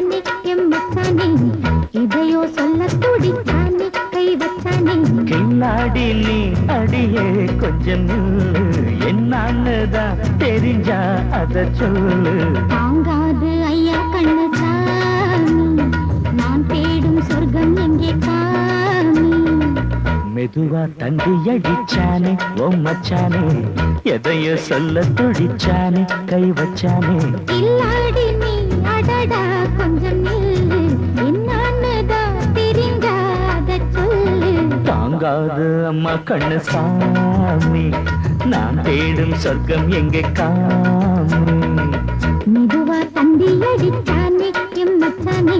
அடிச்சானே M மச்சானே இதையோ சொல்ல துடிச்சானே கை வச்சானே கில்லாடி நீ அடியே கொஞ்சம் என்னன்னுதான் தெரிஞ்சா அத சொல்லு தாங்காது ஐயா கண்ணு சாமி நான் தேடும் சொர்க்கம் எங்கே காமி மெதுவா தண்டி அடிச்சானே ஓ மச்சானே எதையோ சொல்ல துடிச்சானே கை வச்சானே கில்லாடி நீ அடடா கொஞ்சம் நில்லு என்னன்னுதான் தெரிஞ்சாத சொல்லு தாங்காது அம்மா கண்ணு சாமி நான் தேடும் சொர்க்கம் எங்கே காமி மெதுவா தண்டி அடிச்சானே எம் மச்சானே